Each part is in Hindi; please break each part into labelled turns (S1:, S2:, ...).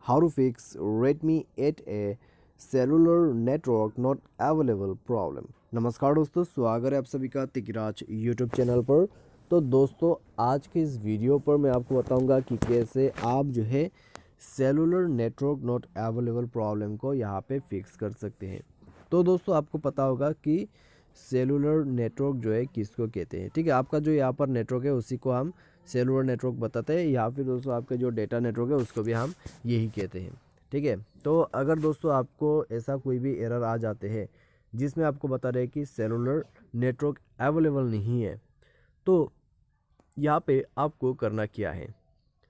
S1: How to fix Redmi 8A cellular network not available problem। नमस्कार दोस्तों, स्वागत है आप सभी का तिकराज यूट्यूब चैनल पर। तो दोस्तों, आज के इस वीडियो पर मैं आपको बताऊंगा कि कैसे आप जो है cellular network not available problem को यहाँ पे फिक्स कर सकते हैं। तो दोस्तों, आपको पता होगा कि सेलुलर नेटवर्क जो है किसको कहते हैं। ठीक है, आपका जो यहाँ पर नेटवर्क है उसी को हम सेलुलर नेटवर्क बताते हैं, या फिर दोस्तों आपका जो डेटा नेटवर्क है उसको भी हम यही कहते हैं। ठीक है, तो अगर दोस्तों आपको ऐसा कोई भी एरर आ जाते हैं जिसमें आपको बता रहे हैं कि सेलुलर नेटवर्क अवेलेबल नहीं है, तो यहाँ पे आपको करना क्या है।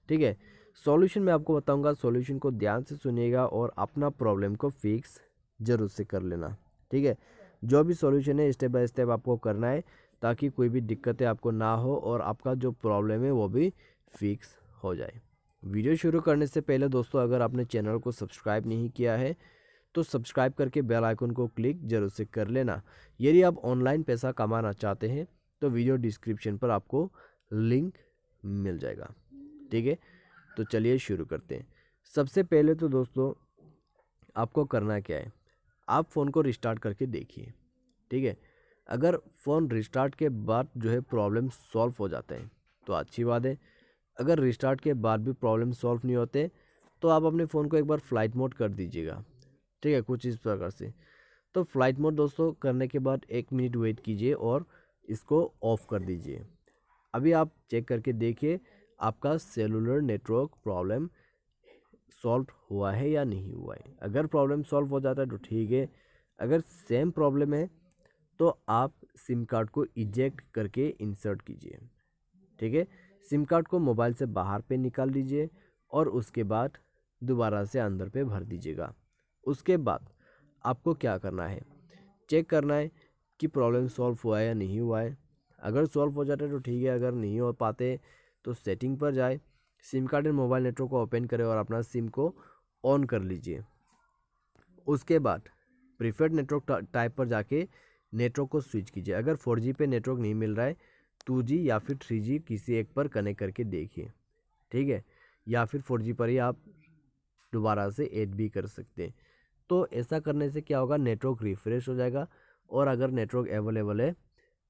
S1: ठीक है, सॉल्यूशन मैं आपको बताऊंगा, सॉल्यूशन को ध्यान से सुनिएगा और अपना प्रॉब्लम को फिक्स जरूर से कर लेना। ठीक है, जो भी सॉल्यूशन है स्टेप बाय स्टेप आपको करना है ताकि कोई भी दिक्कतें आपको ना हो और आपका जो प्रॉब्लम है वो भी फिक्स हो जाए। वीडियो शुरू करने से पहले दोस्तों, अगर आपने चैनल को सब्सक्राइब नहीं किया है तो सब्सक्राइब करके बेल आइकन को क्लिक जरूर से कर लेना। यदि आप ऑनलाइन पैसा कमाना चाहते हैं तो वीडियो डिस्क्रिप्शन पर आपको लिंक मिल जाएगा। ठीक है, तो चलिए शुरू करते हैं। सबसे पहले तो दोस्तों आपको करना क्या है, आप फ़ोन को रिस्टार्ट करके देखिए। ठीक है, अगर फ़ोन रिस्टार्ट के बाद जो है प्रॉब्लम सॉल्व हो जाता है तो अच्छी बात है। अगर रिस्टार्ट के बाद भी प्रॉब्लम सॉल्व नहीं होते तो आप अपने फ़ोन को एक बार फ़्लाइट मोड कर दीजिएगा। ठीक है, कुछ इस प्रकार से। तो फ़्लाइट मोड दोस्तों करने के बाद 1 मिनट वेट कीजिए और इसको ऑफ़ कर दीजिए। अभी आप चेक करके देखिए आपका सेलुलर नेटवर्क प्रॉब्लम सॉल्व हुआ है या नहीं हुआ है। अगर प्रॉब्लम सॉल्व हो जाता है तो ठीक है, अगर सेम प्रॉब्लम है तो आप सिम कार्ड को इजेक्ट करके इंसर्ट कीजिए। ठीक है, सिम कार्ड को मोबाइल से बाहर पे निकाल दीजिए और उसके बाद दोबारा से अंदर पे भर दीजिएगा। उसके बाद आपको क्या करना है, चेक करना है कि प्रॉब्लम सॉल्व हुआ है या नहीं हुआ है। अगर सॉल्व हो जाता है तो ठीक है, अगर नहीं हो पाते तो सेटिंग पर जाए, SIM card and mobile network को ओपन करें और अपना सिम को ऑन कर लीजिए। उसके बाद प्रीफर्ड नेटवर्क टाइप पर जाके नेटवर्क को स्विच कीजिए। अगर 4G पे नेटवर्क नहीं मिल रहा है 2G या फिर 3G किसी एक पर कनेक्ट करके देखिए। ठीक है, या फिर 4G पर ही आप दोबारा से ऐड भी कर सकते हैं। तो ऐसा करने से क्या होगा, नेटवर्क रिफ्रेश हो जाएगा और अगर नेटवर्क अवेलेबल है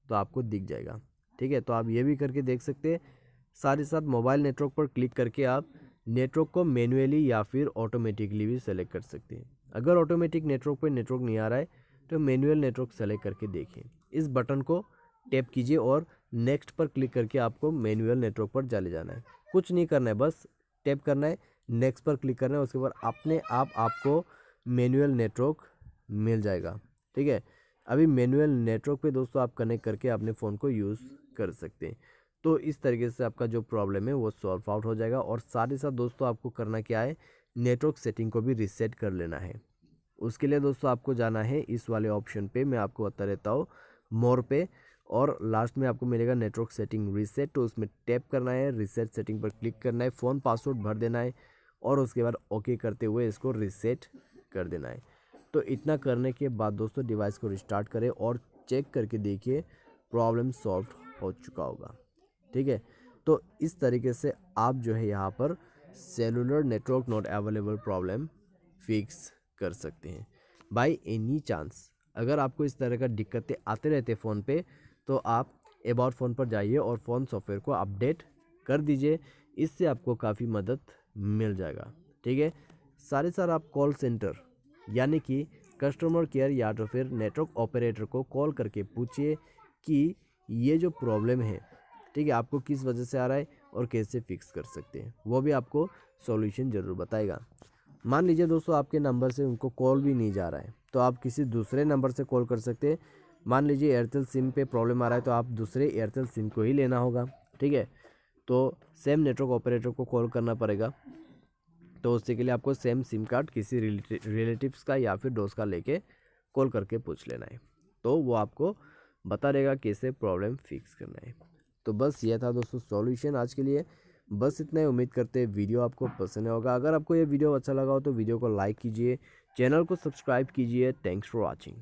S1: तो आपको दिख जाएगा। ठीक है, तो आप ये भी करके देख सकते हैं। साथ ही साथ मोबाइल नेटवर्क पर क्लिक करके आप नेटवर्क को मैन्युअली या फिर ऑटोमेटिकली भी सेलेक्ट कर सकते हैं। अगर ऑटोमेटिक नेटवर्क पर नेटवर्क नहीं आ रहा है तो मैनुअल नेटवर्क सेलेक्ट करके देखिए। इस बटन को टैप कीजिए और नेक्स्ट पर क्लिक करके आपको मैनुअल नेटवर्क पर चले जाना है। कुछ नहीं करना है, बस टैप करना है, नेक्स्ट पर क्लिक करना है, उसके बाद अपने आप आपको मैनुअल नेटवर्क मिल जाएगा। ठीक है, अभी मैनुअल नेटवर्क पे दोस्तों आप कनेक्ट करके अपने फ़ोन को यूज़ कर सकते हैं। तो इस तरीके से आपका जो प्रॉब्लम है वो सॉल्व आउट हो जाएगा। और साथ ही साथ दोस्तों आपको करना क्या है, नेटवर्क सेटिंग को भी रीसेट कर लेना है। उसके लिए दोस्तों आपको जाना है इस वाले ऑप्शन पे, मैं आपको बता देता हूँ, मोर पे, और लास्ट में आपको मिलेगा नेटवर्क सेटिंग रीसेट। तो उसमें टैप करना है, रीसेट सेटिंग पर क्लिक करना है, फ़ोन पासवर्ड भर देना है और उसके बाद ओके करते हुए इसको रीसेट कर देना है। तो इतना करने के बाद दोस्तों डिवाइस को रिस्टार्ट करें और चेक करके देखिए प्रॉब्लम सॉल्व हो चुका होगा। ठीक है, तो इस तरीके से आप जो है यहाँ पर cellular network not available problem fix कर सकते हैं। बाय एनी चांस अगर आपको इस तरह का दिक्कतें आते रहते फ़ोन पे तो आप अबाउट फ़ोन पर जाइए और फ़ोन सॉफ्टवेयर को अपडेट कर दीजिए। इससे आपको काफ़ी मदद मिल जाएगा। ठीक है, सारे सार आप कॉल सेंटर यानी कि कस्टमर केयर या तो फिर नेटवर्क ऑपरेटर को कॉल करके पूछिए कि ये जो प्रॉब्लम है, ठीक है, आपको किस वजह से आ रहा है और कैसे फिक्स कर सकते हैं, वो भी आपको सॉल्यूशन ज़रूर बताएगा। मान लीजिए दोस्तों आपके नंबर से उनको कॉल भी नहीं जा रहा है तो आप किसी दूसरे नंबर से कॉल कर सकते हैं। मान लीजिए एयरटेल सिम पे प्रॉब्लम आ रहा है तो आप दूसरे एयरटेल सिम को ही लेना होगा। ठीक है, तो सेम नेटवर्क ऑपरेटर को कॉल करना पड़ेगा। तो उसके लिए आपको सेम सिम कार्ड किसी रिलेटिव्स का या फिर दोस्त का लेके कॉल करके पूछ लेना है, तो वो आपको बता देगा कैसे प्रॉब्लम फिक्स करना है। तो बस ये था दोस्तों सॉल्यूशन आज के लिए। बस इतना ही, उम्मीद करते हैं वीडियो आपको पसंद होगा। अगर आपको ये वीडियो अच्छा लगा हो तो वीडियो को लाइक कीजिए, चैनल को सब्सक्राइब कीजिए। Thanks for watching.